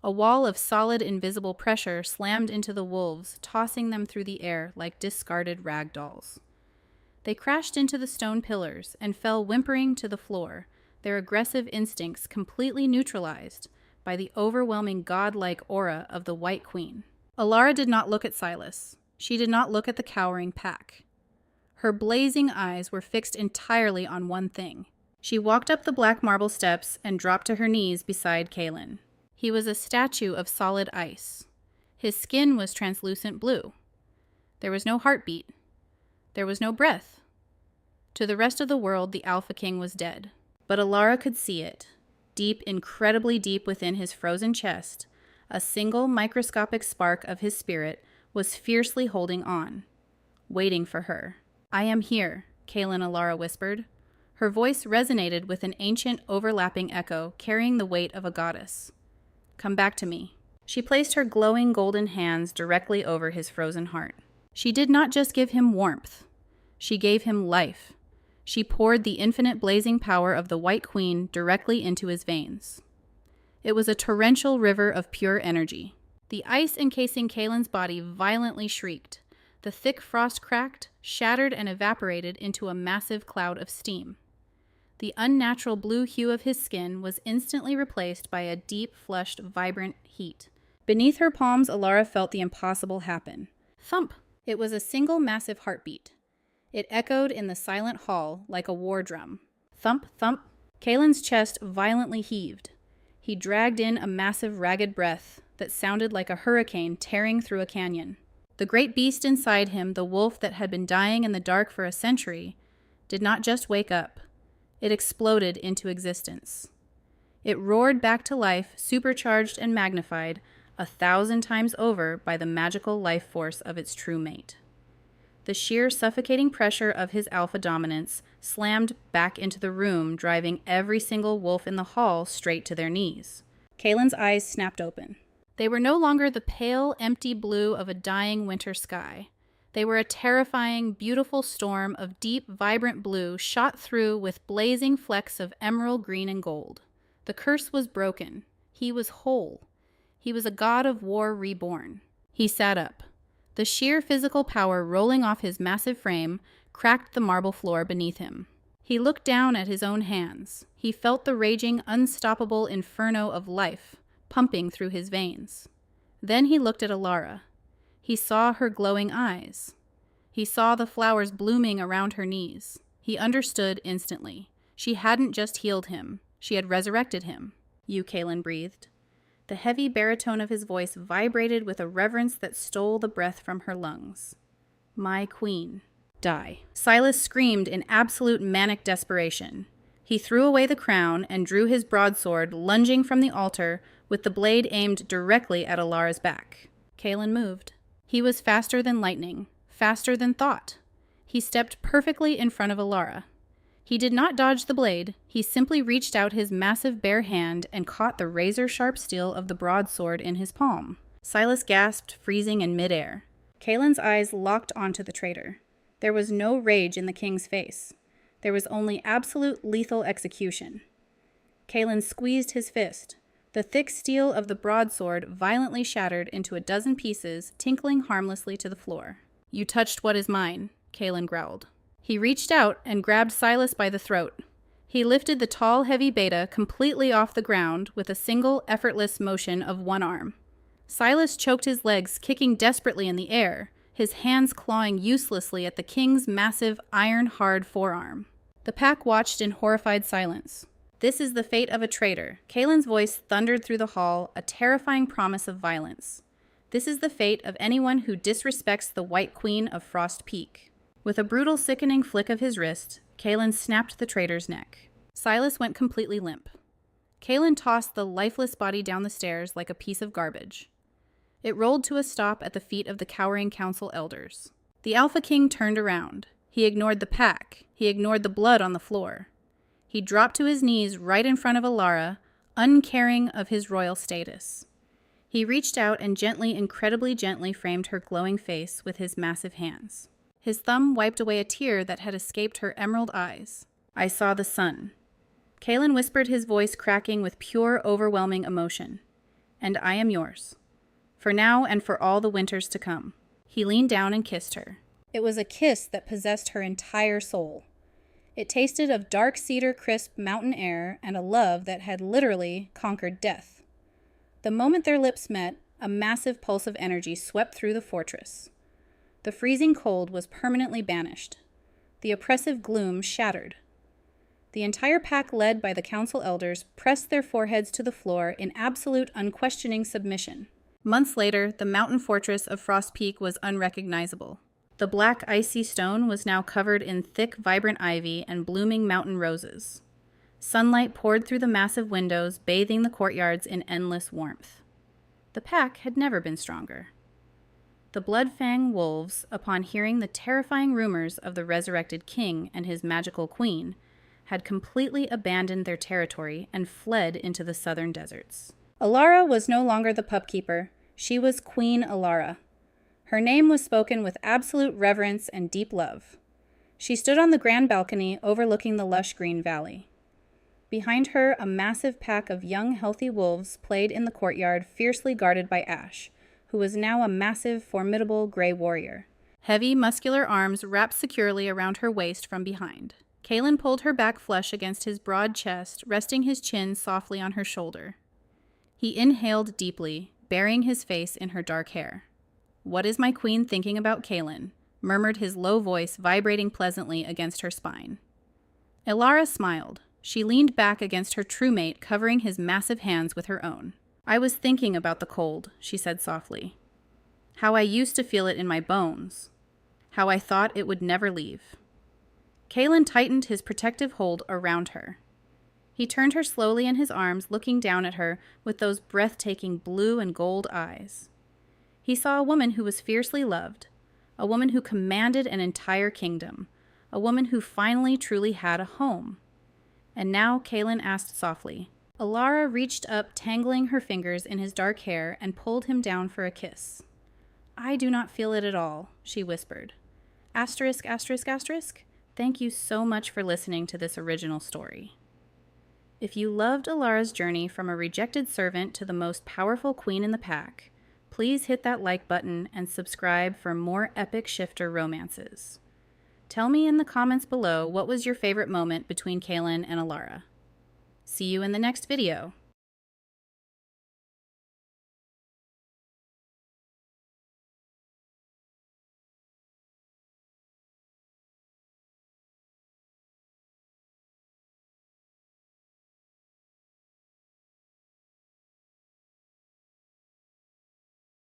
A wall of solid, invisible pressure slammed into the wolves, tossing them through the air like discarded rag dolls. They crashed into the stone pillars and fell whimpering to the floor, their aggressive instincts completely neutralized by the overwhelming godlike aura of the White Queen. Elara did not look at Silas. She did not look at the cowering pack. Her blazing eyes were fixed entirely on one thing. She walked up the black marble steps and dropped to her knees beside Kaelen. He was a statue of solid ice. His skin was translucent blue. There was no heartbeat. There was no breath. To the rest of the world, the Alpha King was dead. But Elara could see it. Deep, incredibly deep within his frozen chest, a single microscopic spark of his spirit was fiercely holding on, waiting for her. "I am here," Kaelen Elara whispered. Her voice resonated with an ancient, overlapping echo carrying the weight of a goddess. "Come back to me." She placed her glowing golden hands directly over his frozen heart. She did not just give him warmth. She gave him life. She poured the infinite blazing power of the White Queen directly into his veins. It was a torrential river of pure energy. The ice encasing Kaelen's body violently shrieked. The thick frost cracked, shattered, and evaporated into a massive cloud of steam. The unnatural blue hue of his skin was instantly replaced by a deep, flushed, vibrant heat. Beneath her palms, Elara felt the impossible happen. Thump! It was a single massive heartbeat. It echoed in the silent hall like a war drum. Thump, thump. Kaelen's chest violently heaved. He dragged in a massive, ragged breath that sounded like a hurricane tearing through a canyon. The great beast inside him, the wolf that had been dying in the dark for a century, did not just wake up. It exploded into existence. It roared back to life, supercharged and magnified 1,000 times over by the magical life force of its true mate. The sheer suffocating pressure of his alpha dominance slammed back into the room, driving every single wolf in the hall straight to their knees. Kaelen's eyes snapped open. They were no longer the pale, empty blue of a dying winter sky. They were a terrifying, beautiful storm of deep, vibrant blue shot through with blazing flecks of emerald green and gold. The curse was broken. He was whole. He was a god of war reborn. He sat up. The sheer physical power rolling off his massive frame cracked the marble floor beneath him. He looked down at his own hands. He felt the raging, unstoppable inferno of life pumping through his veins. Then he looked at Elara. He saw her glowing eyes. He saw the flowers blooming around her knees. He understood instantly. She hadn't just healed him. She had resurrected him. "You," Kaelen breathed. The heavy baritone of his voice vibrated with a reverence that stole the breath from her lungs. "My queen. Die." Silas screamed in absolute manic desperation. He threw away the crown and drew his broadsword, lunging from the altar with the blade aimed directly at Elara's back. Kaelen moved. He was faster than lightning, faster than thought. He stepped perfectly in front of Elara. He did not dodge the blade. He simply reached out his massive bare hand and caught the razor-sharp steel of the broadsword in his palm. Silas gasped, freezing in midair. Kaelen's eyes locked onto the traitor. There was no rage in the king's face. There was only absolute lethal execution. Kaelen squeezed his fist. The thick steel of the broadsword violently shattered into a dozen pieces, tinkling harmlessly to the floor. "You touched what is mine," Kaelen growled. He reached out and grabbed Silas by the throat. He lifted the tall, heavy beta completely off the ground with a single, effortless motion of one arm. Silas choked his legs, kicking desperately in the air, his hands clawing uselessly at the king's massive, iron-hard forearm. The pack watched in horrified silence. "This is the fate of a traitor." Kaelen's voice thundered through the hall, a terrifying promise of violence. This is the fate of anyone who disrespects the White Queen of Frost Peak. With a brutal, sickening flick of his wrist, Kaelen snapped the traitor's neck. Silas went completely limp. Kaelen tossed the lifeless body down the stairs like a piece of garbage. It rolled to a stop at the feet of the cowering council elders. The Alpha King turned around. He ignored the pack. He ignored the blood on the floor. He dropped to his knees right in front of Elara, uncaring of his royal status. He reached out and gently, incredibly gently framed her glowing face with his massive hands. His thumb wiped away a tear that had escaped her emerald eyes. "I saw the sun." Kaelen whispered, his voice cracking with pure, overwhelming emotion. "And I am yours. For now and for all the winters to come." He leaned down and kissed her. It was a kiss that possessed her entire soul. It tasted of dark cedar crisp mountain air and a love that had literally conquered death. The moment their lips met, a massive pulse of energy swept through the fortress. The freezing cold was permanently banished. The oppressive gloom shattered. The entire pack, led by the council elders, pressed their foreheads to the floor in absolute, unquestioning submission. Months later, the mountain fortress of Frost Peak was unrecognizable. The black, icy stone was now covered in thick, vibrant ivy and blooming mountain roses. Sunlight poured through the massive windows, bathing the courtyards in endless warmth. The pack had never been stronger. The Bloodfang wolves, upon hearing the terrifying rumors of the resurrected king and his magical queen, had completely abandoned their territory and fled into the southern deserts. Elara was no longer the Pupkeeper. She was Queen Elara. Her name was spoken with absolute reverence and deep love. She stood on the grand balcony overlooking the lush green valley. Behind her, a massive pack of young, healthy wolves played in the courtyard, fiercely guarded by Ash, who was now a massive, formidable gray warrior. Heavy, muscular arms wrapped securely around her waist from behind. Kaelen pulled her back flush against his broad chest, resting his chin softly on her shoulder. He inhaled deeply, burying his face in her dark hair. "What is my queen thinking about Kaelen?" murmured his low voice, vibrating pleasantly against her spine. Elara smiled. She leaned back against her true mate, covering his massive hands with her own. "I was thinking about the cold," she said softly. "How I used to feel it in my bones. How I thought it would never leave." Kaelen tightened his protective hold around her. He turned her slowly in his arms, looking down at her with those breathtaking blue and gold eyes. He saw a woman who was fiercely loved, a woman who commanded an entire kingdom, a woman who finally truly had a home. And now Kaelen asked softly. Elara reached up, tangling her fingers in his dark hair, and pulled him down for a kiss. "I do not feel it at all," she whispered. Asterisk, asterisk, asterisk. Thank you so much for listening to this original story. If you loved Elara's journey from a rejected servant to the most powerful queen in the pack, please hit that like button and subscribe for more epic shifter romances. Tell me in the comments below what was your favorite moment between Kaelen and Elara. See you in the next video.